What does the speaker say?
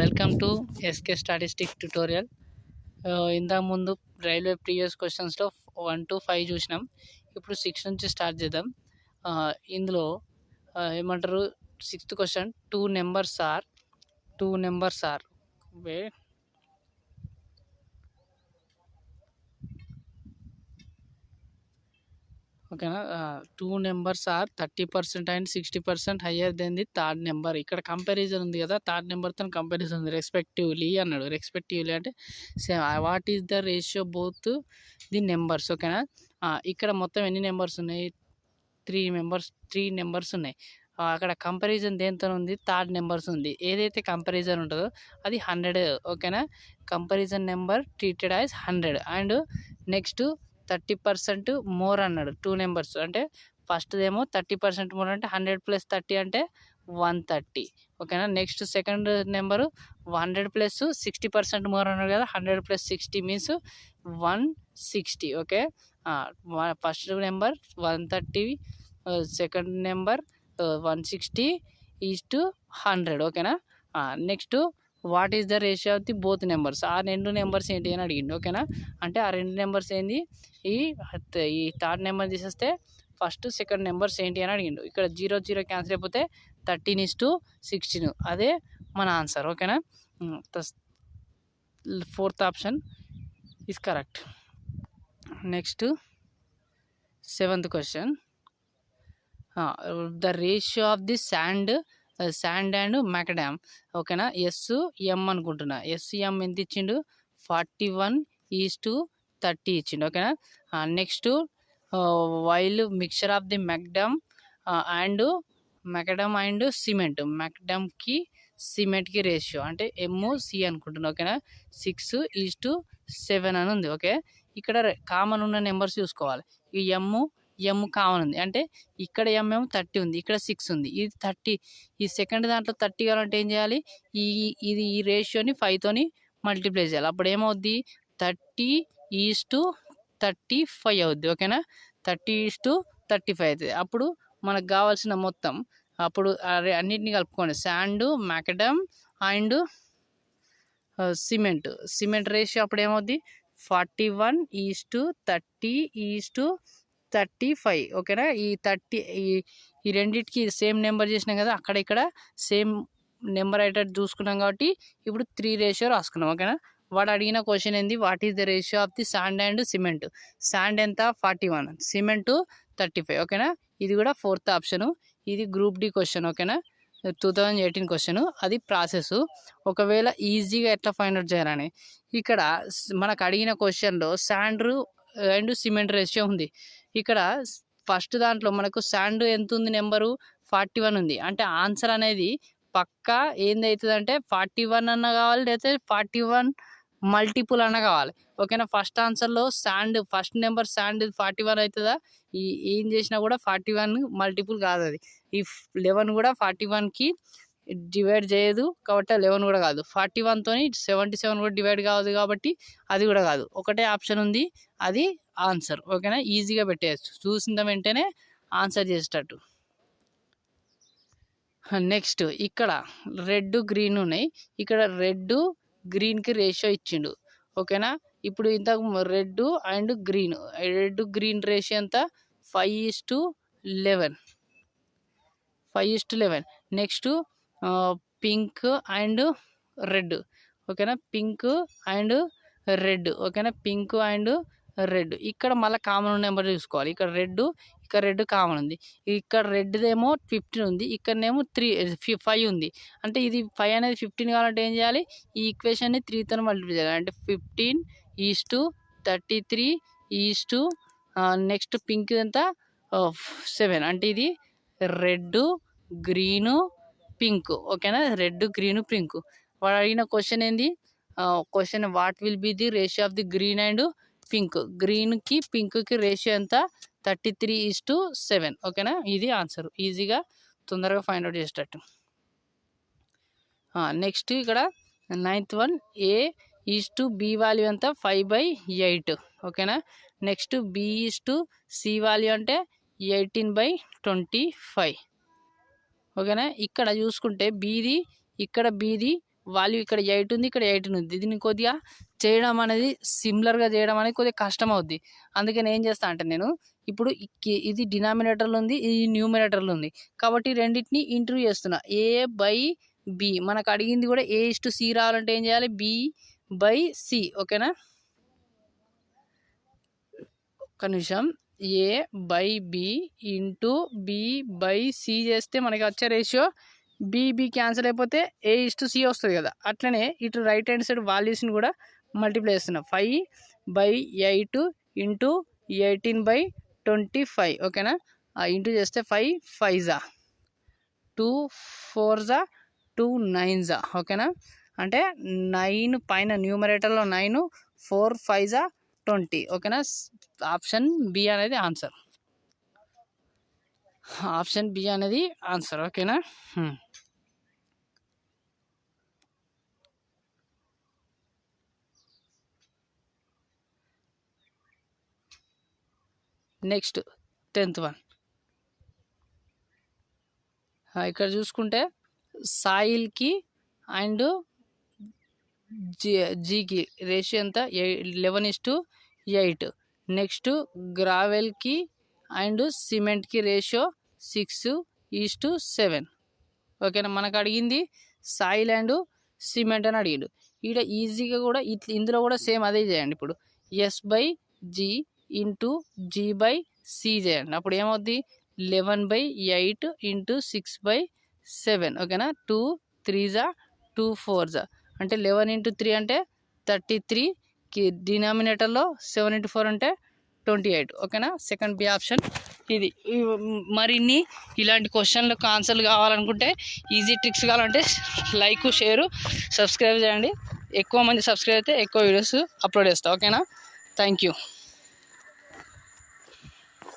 Welcome to S K statistic tutorial. ఇంతకు ముందు railway previous క్వశ్చన్స్లో 1 to 5 చూసినాం. ఇప్పుడు 6 నుంచి స్టార్ట్ చేద్దాం. ఇందులో ఏమంటారు, 6th question, two numbers are ఓకేనా. 2 numbers are 30% and 60% higher than the third number. ఇక్కడ కంపారిజన్ ఉంది కదా, థర్డ్ నెంబర్తో కంపారిజన్ ఉంది. రెస్పెక్టివ్లీ అన్నాడు. రెస్పెక్టివ్లీ అంటే what is the ratio both the numbers. ఓకేనా. ఇక్కడ మొత్తం ఎన్ని నెంబర్స్ ఉన్నాయి? 3 నెంబర్స్ ఉన్నాయి. అక్కడ కంపారిజన్ దేంతో ఉంది? థర్డ్ నెంబర్స్ ఉంది. ఏదైతే కంపారిజన్ ఉంటుందో అది 100. ఓకేనా. Comparison number treated as 100 and next 30% more అన్నాడు. 2 నెంబర్స్ అంటే ఫస్ట్దేమో 30% మోర్ అంటే 100 + 30 అంటే 130. ఓకేనా. నెక్స్ట్ సెకండ్ నెంబరు 100 + 60% మోర్ అన్నాడు కదా. 100 + 60 means 160. Okay. First number 130, second number 160 is 100. ఓకేనా. Next what is the ratio of the both numbers. ఆ రెండు నెంబర్స్ ఏంటి అని అడిగిండు. ఓకేనా. అంటే ఆ రెండు నెంబర్స్ ఏంది? ఈ థర్డ్ నెంబర్ తీసేస్తే ఫస్ట్ సెకండ్ నెంబర్స్ ఏంటి అని అడిగిండు. ఇక్కడ 0 క్యాన్సిల్ అయిపోతే 13:16 అదే మన ఆన్సర్. ఓకేనా. Fourth option is correct. Next 7th question, the ratio of the sand and macadam. ఓకేనా. SM అనుకుంటున్నా. SM ఎంత ఇచ్చిండు? 41:30 ఇచ్చిండు. ఓకేనా. Next while mixture of the macadam and cement. మ్యాకడామ్కి సిమెంట్కి రేషియో అంటే MC అనుకుంటున్నా. ఓకేనా. 6:7 అని ఉంది. ఓకే. ఇక్కడ కామన్ ఉన్న నెంబర్స్ చూసుకోవాలి. ఈ M కామన్ ఉంది అంటే ఇక్కడ M 30 ఉంది, ఇక్కడ 6 ఉంది, ఇది 30. ఈ సెకండ్ దాంట్లో 30 కావాలంటే ఏం చేయాలి? ఈ రేషియోని 5తోని మల్టిప్లై చేయాలి. అప్పుడు ఏమవుద్ది? 30:35 అవుద్ది. ఓకేనా. 30:35 అవుతుంది. అప్పుడు మనకు కావాల్సిన మొత్తం అప్పుడు అన్నిటిని కలుపుకోండి. శాండ్, మ్యాకడమ్ అండ్ సిమెంట్ రేషియో అప్పుడు ఏమవుద్ది? 41:30:35. ఓకేనా. ఈ రెండింటికి సేమ్ నెంబర్ చేసినాం కదా, అక్కడ ఇక్కడ సేమ్ నెంబర్ అయ్యేటట్టు చూసుకున్నాం కాబట్టి ఇప్పుడు 3 రేషియో రాసుకున్నాం. ఓకేనా. వాడు అడిగిన క్వశ్చన్ ఏంది? What is the ratio of the sand and cement. Sand ఎంత? 41, సిమెంట్ 35. ఓకేనా. ఇది కూడా 4th ఆప్షను. ఇది గ్రూప్ డి క్వశ్చన్. ఓకేనా. 2018 క్వశ్చన్. అది ప్రాసెస్. ఒకవేళ ఈజీగా ఎట్లా ఫైండ్ అవుట్ చేయాలని, ఇక్కడ మనకు అడిగిన క్వశ్చన్లో శాండ్ అండ్ సిమెంట్ రేషియో ఉంది. ఇక్కడ ఫస్ట్ దాంట్లో మనకు శాండ్ ఎంత ఉంది? నెంబరు 41 ఉంది. అంటే ఆన్సర్ అనేది పక్కా ఏందవుతుంది అంటే 41 అన్న కావాలి, లేకపోతే 41 మల్టిపుల్ అన్న కావాలి. ఓకేనా. ఫస్ట్ ఆన్సర్లో ఫస్ట్ నెంబర్ శాండ్ 41 అవుతుందా? ఏం చేసినా కూడా 41 మల్టిపుల్ కాదు. అది ఈ 11 కూడా 41కి డివైడ్ చేయదు కాబట్టి 11 కూడా కాదు. 41తో 77 కూడా డివైడ్ కాదు కాబట్టి అది కూడా కాదు. ఒకటే ఆప్షన్ ఉంది, అది ఆన్సర్. ఓకేనా. ఈజీగా పెట్టేయచ్చు, చూసిన వెంటనే ఆన్సర్ చేసేటట్టు. నెక్స్ట్ ఇక్కడ రెడ్ గ్రీన్ ఉన్నాయి. ఇక్కడ రెడ్ గ్రీన్కి రేషియో ఇచ్చిండు. ఓకేనా. ఇప్పుడు ఇంతకు రెడ్ అండ్ గ్రీన్ రేషియో ఎంత? 5:11. Next pink and red. ఓకేనా. Pink and red. ఇక్కడ మళ్ళీ కామన్ నెంబర్ చూసుకోవాలి. ఇక్కడ రెడ్ కామన్ ఉంది. ఇక్కడ రెడ్దేమో 15 ఉంది, ఇక్కడనేమో 5 ఉంది. అంటే ఇది 5 అనేది 15 కావాలంటే ఏం చేయాలి? ఈ ఈక్వేషన్ని 3తో మల్టిప్లై చేయాలి. అంటే 15:33 నెక్స్ట్ పింక్ ఎంత? 7. అంటే ఇది రెడ్, గ్రీను, పింక్. ఓకేనా. Red, green, pink. వాడు అడిగిన క్వశ్చన్ ఏంది? Question what will be the ratio of the green and pink. గ్రీన్కి పింక్కి రేషియో ఎంత? 33:7. ఓకేనా. ఇది ఆన్సర్. ఈజీగా తొందరగా ఫైండ్ అవుట్ చేసేటట్టు. నెక్స్ట్ ఇక్కడ 9th వన్, A:B వాల్యూ ఎంత? 5/8. ఓకేనా. నెక్స్ట్ B:C వాల్యూ అంటే 18/25. ఓకేనా. ఇక్కడ చూసుకుంటే ఇక్కడ బీది వాల్యూ ఇక్కడ 8 ఉంది, ఇక్కడ 18 ఉంది. దీన్ని కొద్దిగా చేయడం అనేది సిమిలర్గా చేయడం అనేది కొద్దిగా కష్టం అవుద్ది. అందుకని ఏం చేస్తా అంటే నేను ఇప్పుడు ఇది డినామినేటర్లో ఉంది, ఇది న్యూమినేటర్లో ఉంది, కాబట్టి రెండింటిని ఇంటూ చేస్తున్నా. A/B మనకు అడిగింది కూడా A/C రావాలంటే ఏం చేయాలి, B/C. ఓకేనా, ఒక్క నిమిషం. A/B ఇంటూ B/C చేస్తే మనకి వచ్చే రేషియో B క్యాన్సిల్ అయిపోతే A/C వస్తుంది కదా. అట్లనే ఇటు రైట్ హ్యాండ్ సైడ్ వాల్యూస్ని కూడా మల్టిప్లై చేస్తున్నా. 5/8 ఇంటూ 18/25. ఓకేనా, ఇంటూ చేస్తే 5 5 2 4 2 9. ఓకేనా, అంటే 9 పైన న్యూమరేటర్లో 9, 4 5 20. ఓకేనా, ఆప్షన్ బి అనేది ఆన్సర్. ఆప్షన్ బి అనేది ఆన్సర్. ఓకేనా, నెక్స్ట్ 10th వన్. ఇక్కడ చూసుకుంటే సాయిల్కి అండ్ జీకి రేషియో ఎంత, 11:8. నెక్స్ట్ గ్రావెల్కి అండ్ సిమెంట్కి రేషియో 6:7. ఓకేనా, మనకు అడిగింది సాయిల్ అండ్ సిమెంట్ అని అడిగిండు. ఇక్కడ ఈజీగా కూడా ఇందులో కూడా సేమ్ అదే చేయండి. ఇప్పుడు S/G ఇంటూ G/C చేయండి. అప్పుడు ఏమవుద్ది, 11/8 ఇంటూ 6/7. ఓకేనా, 2 3 2 4 అంటే 11 ఇంటూ 3 అంటే 33. డినామినేటర్లో 7 ఇంటూ 4 అంటే 28. ఓకేనా, సెకండ్ బి ఆప్షన్ ఇది. మరిన్ని ఇలాంటి క్వశ్చన్లకు ఆన్సర్లు కావాలనుకుంటే, ఈజీ ట్రిక్స్ కావాలంటే లైక్, షేరు, సబ్స్క్రైబ్ చేయండి. ఎక్కువ మంది సబ్స్క్రైబ్ అయితే ఎక్కువ వీడియోస్ అప్లోడ్ చేస్తాను. ఓకేనా, థ్యాంక్ యూ.